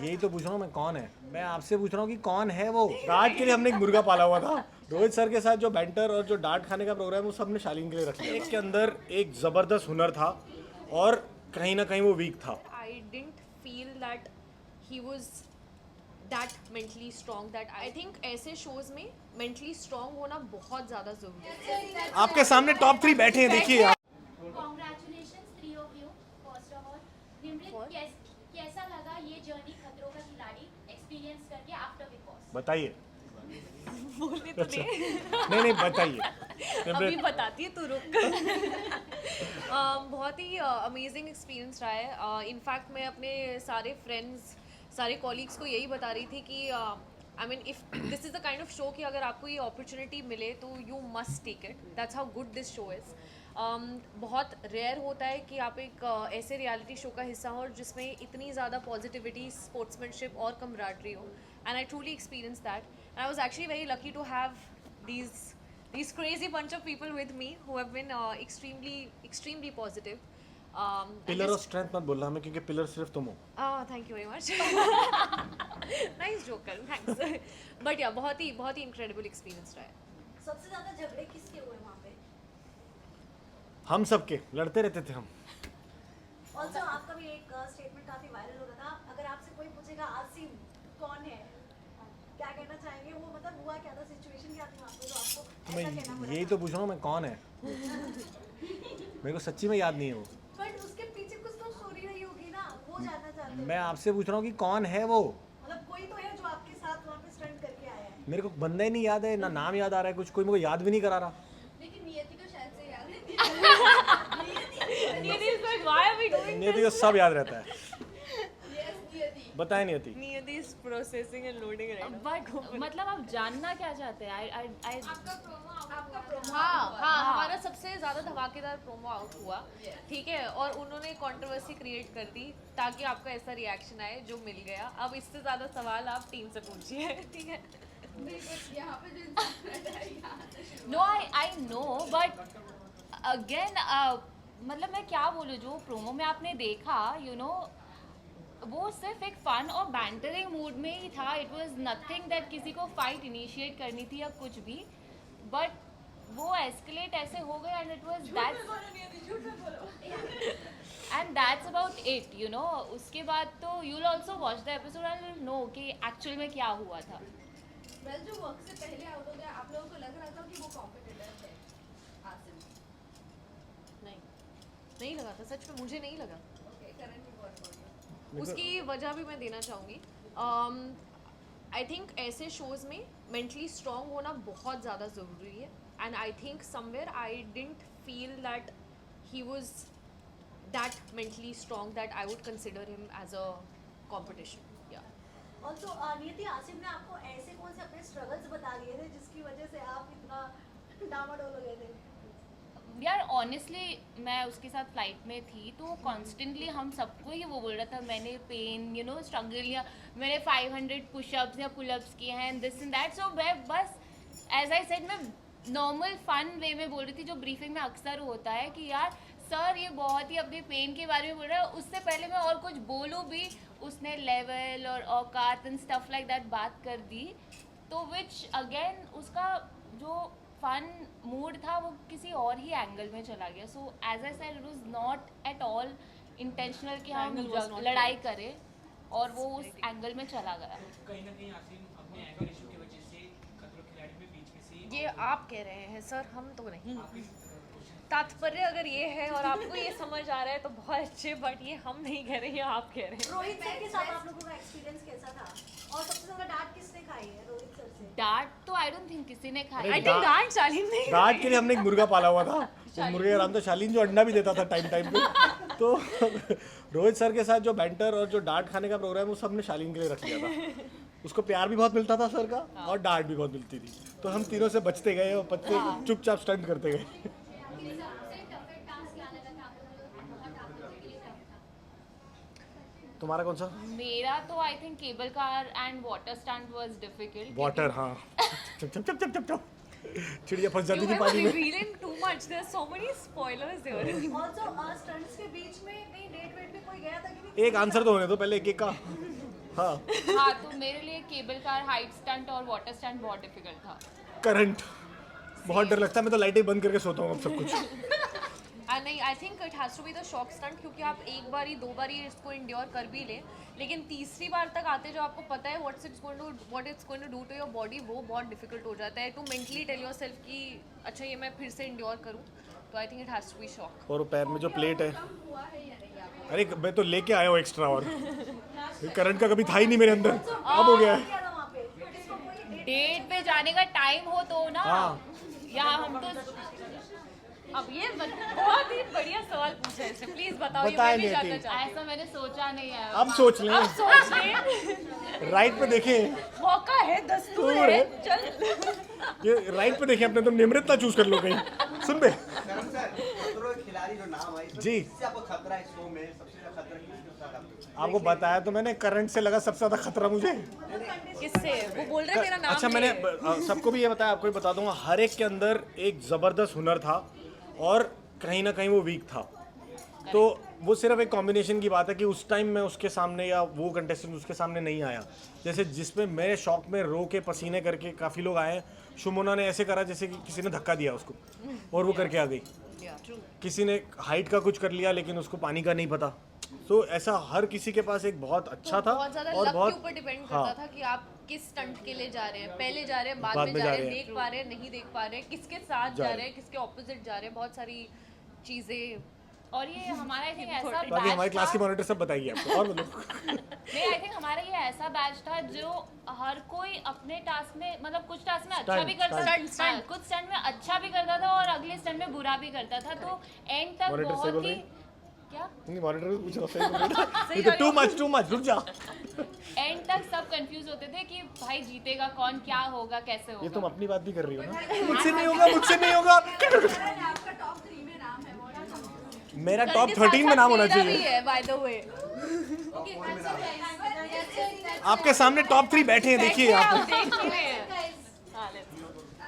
यही तो पूछ रहा हूँ मैं, कौन है? मैं आपसे पूछ रहा हूँ कि कौन है वो? डांट के लिए हमने एक मुर्गा पाला हुआ था। रोहित सर के साथ जो बैंटर और जो डांट खाने का प्रोग्राम वो सबने शालीन के लिए रख लिया। एक के अंदर एक जबरदस्त हुनर था और कहीं ना कहीं वो वीक था। I didn't feel that he was that mentally strong that I think ऐसे shows में mentally strong होना बहुत ज़्यादा ज़रूरी है। आपके सामने टॉप 3 बैठे हैं, देखिए आप। Congratulations, three of you. First of all, Nimrit कैसा लगा ये जर्नी खतरों का खिलाड़ी एक्सपीरियंस करके आफ्टर बिग बॉस? बताइए। बोलने तो दे। नहीं बताइए। अभी बताती है तू रुक। बहुत ही अमेजिंग एक्सपीरियंस रहा है। इनफैक्ट मैं अपने सारे फ्रेंड्स, सारे कॉलीग्स को यही बता रही थी कि I mean if this is the kind of show कि अगर आपको ये अपॉर्चुनिटी मिले तो you must take it. That's how good this show is. बहुत रेयर होता है कि आप एक ऐसे रियलिटी शो का हिस्सा हो जिसमें इतनी ज़्यादा पॉजिटिविटी, स्पोर्ट्समैनशिप और कमराडरी हो, and I truly experience that and I was actually very lucky to have these crazy bunch of people with me who have been extremely positive. Pillar of strength मत बोलना हमें, क्योंकि pillar सिर्फ तुम हो। Thank you very much. Nice joke, Karan, thanks. But yeah, बहुत ही incredible experience रहा है। सबसे ज्यादा झगड़े किसके हुए वहाँ पे? हम सबके लड़ते रहते थे हम। ऑल्सो आपका भी एक स्टेटमेंट काफी वायरल हो रहा था, अगर आपसे कोई पूछेगा आसिम कौन है, क्या कहना चाहेंगे? वो मतलब हुआ क्या था, सिचुएशन क्या थी वहाँ पे जो आपको ऐसा कहना पड़ा? यही तो पूछ रहा हूँ मैं, कौन है? मेरे को सच्ची में याद नहीं है वो। बट उसके पीछे कुछ तो स्टोरी रही होगी ना, वो जानना चाहते हैं। मैं आपसे पूछ रहा हूँ कि कौन है वो? मतलब कोई तो है जो आपके साथ वहाँ पे स्टंट करके आया है। मेरे को बंदा ही नहीं याद है, ना नाम याद आ रहा है, कुछ कोई मेरे को याद भी नहीं करा रहा। लेकिन नियति तो शायद से याद रहती Niyati is like, why are we doing नियति को सब याद रहता है। नियति बताए नियति। Niyati is processing and loading right now. But मतलब आप जानना क्या चाहते हैं? आई आपका प्रोमो हाँ, हमारा सबसे ज़्यादा धमाकेदार प्रोमो आउट हुआ, ठीक है, और उन्होंने कंट्रोवर्सी क्रिएट कर दी ताकि आपका ऐसा रिएक्शन आए जो मिल गया। अब इससे ज़्यादा सवाल आप टीम से पूछिए, ठीक है? यहाँ पे जो no I know, but again मतलब मैं क्या बोलूँ, जो प्रोमो में आपने देखा वो सिर्फ एक फन और बैंटरिंग मूड में ही था। इट वाज नथिंग दैट किसी को फाइट इनिशिएट करनी थी या कुछ भी, बट वो एस्केलेट ऐसे हो गया and it was that and that's about it उसके बाद तो you will also watch the episode and will know कि एक्चुअल में क्या हुआ था। वेल जो वर्क से पहले आउट हो गया, आप लोगों को लग रहा था कि वो कॉम्पिटिटर है आसिम? नहीं लगा था, सच में मुझे नहीं लगा। Okay, currently what about you? उसकी वजह भी मैं देना चाहूँगी। आई थिंक ऐसे शोज़ में मेंटली स्ट्रॉन्ग होना बहुत ज़्यादा ज़रूरी है, and I think somewhere I didn't feel that he was that mentally strong that I would consider him as a competition. या ऑल्सो नियति, आसिम ने आपको ऐसे कौन से अपने स्ट्रगल्स बता दिए थे जिसकी वजह से आप इतना डामाडोल हो गए थे? यार ऑनेस्टली मैं उसके साथ फ्लाइट में थी तो कॉन्स्टेंटली हम सबको ही वो बोल रहा था, मैंने पेन स्ट्रगल या मैंने 500 पुशअप्स या पुलअप्स किए हैं, दिस एंड दैट। सो मैं बस एज आई सेड मैं नॉर्मल फन वे में बोल रही थी, जो ब्रीफिंग में अक्सर होता है कि यार सर ये बहुत ही अपने पेन के बारे में बोल रहा है, उससे पहले मैं और कुछ बोलूँ भी उसने लेवल और औकात एंड स्टफ लाइक दैट बात कर दी, तो विच अगेन उसका जो फन मूड था वो किसी और ही एंगल में चला गया। So as I said it was not at all intentional कि हम Angle was not लड़ाई करें, और वो उस एंगल में चला गया। कहीं ना कहीं आसिम अपने एंगर इशू की वजह से खतरों के खिलाड़ी में बीच में से ये आप कह रहे हैं सर, हम तो नहीं। तात्पर्य अगर ये है और आपको ये समझ आ रहा है तो बहुत अच्छे, बट ये हम नहीं कह रहे हैं, आप कह रहे हैं। रोहित सर के साथ आप लोगों का एक्सपीरियंस कैसा था, और सबसे ज्यादा डांट किसने खाई है रोहित सर से? डांट तो आई डोंट थिंक किसी ने खाई। आई थिंक डांट शालीन ने डांट के लिए हमने एक मुर्गा पाला हुआ था। तो मुर्गे का नाम था शालीन, जो अंडा भी देता था टाइम पे। तो रोहित सर के साथ जो बैंटर और जो डांट खाने का प्रोग्राम वो सबने शालीन के लिए रख लिया था। उसको प्यार भी बहुत मिलता था सर का, और डांट भी बहुत मिलती थी, तो हम तीनों से बचते गए और बच्चे चुपचाप स्टंट करते गए। तुम्हारा कौन सा? मेरा तो I think cable car and water stunt was difficult. Water, हाँ। चप चिड़िया फंस जाती You थी were पानी में। revealing too much. There's so many spoilers there. Also stunts के बीच में कहीं डेट वेट पे कोई गया था कि नहीं? एक आंसर तो होने दो पहले, एक का। हाँ हाँ, तो मेरे लिए केबल कार, हाइट स्टंट और वाटर स्टंट बहुत डिफिकल्ट था। करंट बहुत डर लगता है, मैं तो लाइटें बंद करके सोता हूँ अब सब कुछ। नहीं, I think it has to be the shock stunt, क्योंकि आप एक बार ही 2 बार ही इसको इंड्योर कर भी ले, लेकिन तीसरी बार तक आते जो आपको पता है what it's going to do to your body, वो बहुत डिफिकल्ट हो जाता है to mentally tell yourself कि अच्छा ये मैं फिर से इंड्योर करूँ। तो I think it has to be shock. और वो पैर में जो प्लेट है, अरे मैं तो लेके आया हूँ एक्स्ट्रा, और करंट का कभी था ही नहीं मेरे अंदर, अब हो गया है। क्या था वहाँ पे जिसको कोई डेट पे जाने का टाइम हो तो ना, हाँ। या हम तो अब ये बहुत ही बढ़िया सवाल पूछा है इसने, प्लीज बताओ, ये बताएं मैं भी नहीं जानना थी। चाहती हूँ। ऐसा मैंने सोचा नहीं है। अब सोच लें, अब सोच ले, राइट पे देखें, मौका है, दस्तूर दस्तूर है, है। चल। ये राइट पे देखें अपने, तुम निमृत ना चूज कर लो कहीं। सुन बे करण सर, खतरों के खिलाड़ी जो नाम है, इसमें जी। किससे आपको खतरा है? शो में सबसे ज्यादा खतरा किसके साथ आपको? आपको बताया तो मैंने, करंट से लगा सबसे ज्यादा खतरा मुझे। किससे? वो बोल रहे तेरा नाम अच्छा ले। मैंने सबको भी ये बताया, आपको भी बता दूंगा, हर एक के अंदर एक जबरदस्त हुनर था और कहीं ना कहीं वो वीक था। तो वो सिर्फ एक कॉम्बिनेशन की बात है कि उस टाइम मैं उसके सामने या वो कंटेस्टेंट उसके सामने नहीं आया। जैसे जिसमें मैं शौक में रो के पसीने करके काफ़ी लोग आए, शुमोना ने ऐसे करा जैसे कि किसी ने धक्का दिया उसको और वो करके आ गई। किसी ने हाइट का कुछ कर लिया लेकिन उसको पानी का नहीं पता। तो ऐसा हर किसी के पास एक बहुत अच्छा था बहुत ज्यादा और लक के बहुत ऊपर डिपेंड हाँ। करता था कि आप किस स्टंट के लिए जा रहे हैं, पहले जा रहे हैं, बाद में जा रहे हैं, देख पा रहे हैं, नहीं देख पा रहे हैं, किसके साथ जा रहे हैं, किसके ऑपोजिट जा रहे हैं, बहुत सारी चीजें। और ये हमारा आई थिंक ऐसा बाकी हमारी बैच क्लास की था, मॉनिटर सब बताइए आपको। और बोलो। नहीं आई थिंक हमारा ये ऐसा बैच था जो हर कोई अपने टास्क में, मतलब कुछ टास्क में अच्छा Stunt, भी करता था, stunt। कुछ स्टंट में अच्छा भी करता था और अगले स्टंट में बुरा भी करता था। तो एंड तक Monitor सही बोल बहुत रही ही है? क्या नहीं मॉनिटर भी पूछ रहा सही बोल रहा है। ये तो टू मच रुक जा। एंड तक सब कंफ्यूज होते थे कि भाई जीतेगा कौन, क्या होगा, कैसे ये तुम होगा। अपनी बात भी कर रही हो ना, मुझसे नहीं होगा, मुझसे नहीं होगा। आपका टॉप 3 में नाम है वो ना। मेरा टॉप 13 में नाम होना चाहिए। है बाय द वे। आपके सामने टॉप 3 बैठे हैं, देखिए आप। देख ही रहे हैं।